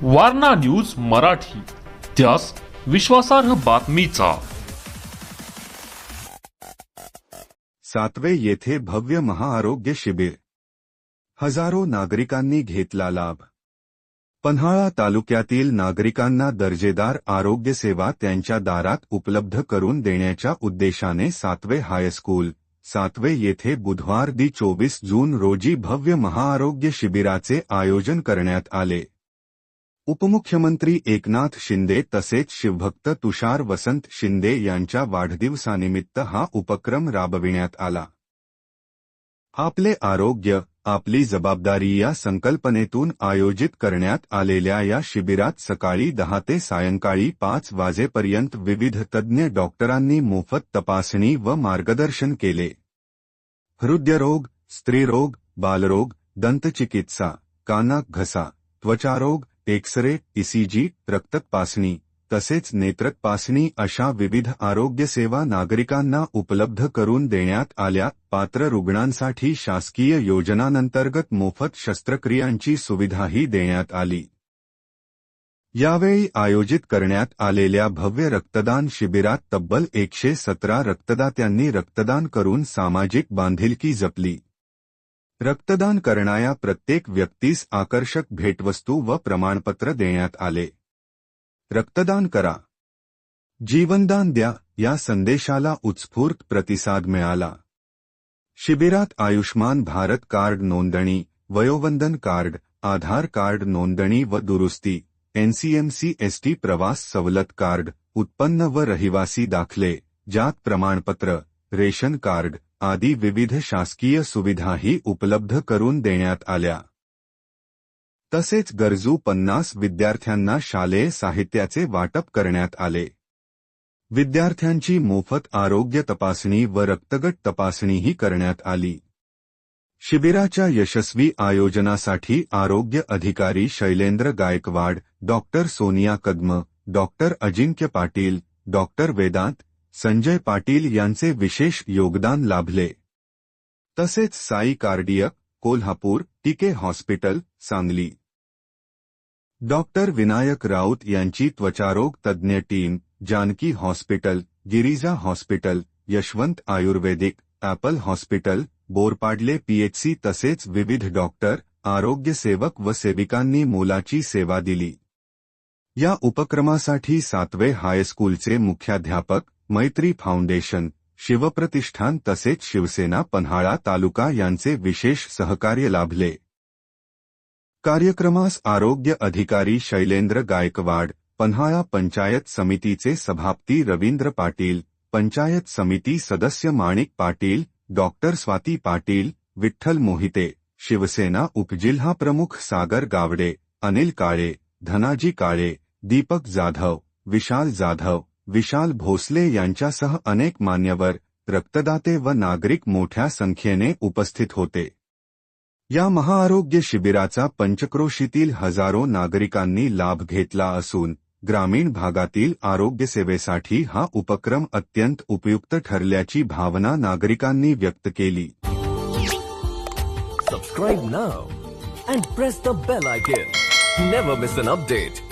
Warna news Marathi, त्यास विश्वासार्ह बातमीचा। सातवे येथे भव्य महाआरोग्य शिबिर, हजारो नागरिकांनी घेतला लाभ। पन्हाळा तालुक्यातील नागरिकांना दर्जेदार आरोग्य सेवा त्यांच्या दारात उपलब्ध करून देण्याच्या उद्देशाने सातवे हायस्कूल, सातवे येथे बुधवार दि 24 जून रोजी भव्य महाआरोग्य शिबिराचे आयोजन करण्यात आले। उपमुख्यमंत्री एकनाथ शिंदे तसेच शिवभक्त तुषार वसंत शिंदे यांच्या वाढदिवसानिमित्त हा उपक्रम राबविण्यात आला। आपले आरोग्य आपली जबाबदारी या संकल्पनेतून आयोजित करण्यात आलेल्या या शिबिरात सकाळी 10 ते सायंकाळी 5 वाजेपर्यंत विविध तज्ज्ञ डॉक्टरांनी मोफत तपासणी व मार्गदर्शन केले। हृदयरोग, स्त्रीरोग, बालरोग, दंतचिकित्सा, कानाक घसा, त्वचारोग, एक्सरे, ईसीजी, रक्ततपासणी तसेच नेत्रतपासणी अशा विविध आरोग्य सेवा नागरिकांना उपलब्ध करून देण्यात आल्या। पात्र रुग्णांसाठी शासकीय योजनांतर्गत मोफत शस्त्रक्रियांची सुविधाही देण्यात आली। यावेळी आयोजित करण्यात आलेल्या भव्य रक्तदान शिबिरात तब्बल 117 रक्तदात्यांनी रक्तदान करून सामाजिक बांधिलकी जपली। रक्तदान करणाऱ्या प्रत्येक व्यक्तीस आकर्षक भेटवस्तू व प्रमाणपत्र देण्यात आले। रक्तदान करा, जीवनदान द्या या संदेशाला उत्स्फूर्त प्रतिसाद मिळाला। शिबिरात आयुष्मान भारत कार्ड नोंदणी, वयोवंदन कार्ड, आधार कार्ड नोंदणी व दुरुस्ती, एनसीएमसी एसटी प्रवास सवलत कार्ड, उत्पन्न व रहिवासी दाखले, जात प्रमाणपत्र, रेशन कार्ड आदी विविध शासकीय सुविधाही उपलब्ध करून देण्यात आल्या। तसेच गरजू 50 विद्यार्थ्यांना शालेय साहित्याचे वाटप करण्यात आले। विद्यार्थ्यांची मोफत आरोग्य तपासणी व रक्तगट तपासणीही करण्यात आली। शिबिराच्या यशस्वी आयोजनासाठी आरोग्य अधिकारी Shailendra Gaikwad, doctor Sonia Kadam, doctor Ajinkya Patil, doctor Vedant Sanjay Patil यांचे विशेष योगदान लाभले। तसेच Sai cardiac, Kolhapur, TK hospital, Sangli, doctor Vinayak Raut यांची त्वचारोग तज्ज्ञ team, Janaki hospital, Girija hospital, Yashwant Ayurvedic, Apple hospital, Borpadale PHC तसेच विविध डॉक्टर, आरोग्य सेवक व सेविकांनी मोलाची सेवा दिली। या उपक्रमासाठी सातवे हायस्कूलचे मुख्याध्यापक, मैत्री फाउंडेशन, शिवप्रतिष्ठान तसेच शिवसेना पन्हाळा तालुका यांचे विशेष सहकार्य लाभले। कार्यक्रमास आरोग्य अधिकारी शैलेंद्र गायकवाड, पन्हाळा पंचायत समितीचे सभापती रवींद्र पाटील, पंचायत समिती सदस्य माणिक पाटील, डॉक्टर स्वाती पाटील, विठ्ठल मोहिते, शिवसेना उपजिल्हा प्रमुख सागर गावडे, अनिल काळे, धनाजी काळे, दीपक जाधव, विशाल जाधव, विशाल भोसले यांच्यासह अनेक मान्यवर, रक्तदाते व नागरिक मोठ्या संख्येने उपस्थित होते। या महाआरोग्य शिबिराचा पंचक्रोशीतील हजारो नागरिकांनी लाभ घेतला असून ग्रामीण भागातील आरोग्यसेवेसाठी हा उपक्रम अत्यंत उपयुक्त ठरल्याची भावना नागरिकांनी व्यक्त केली। Subscribe now and press the bell icon. Never miss an update.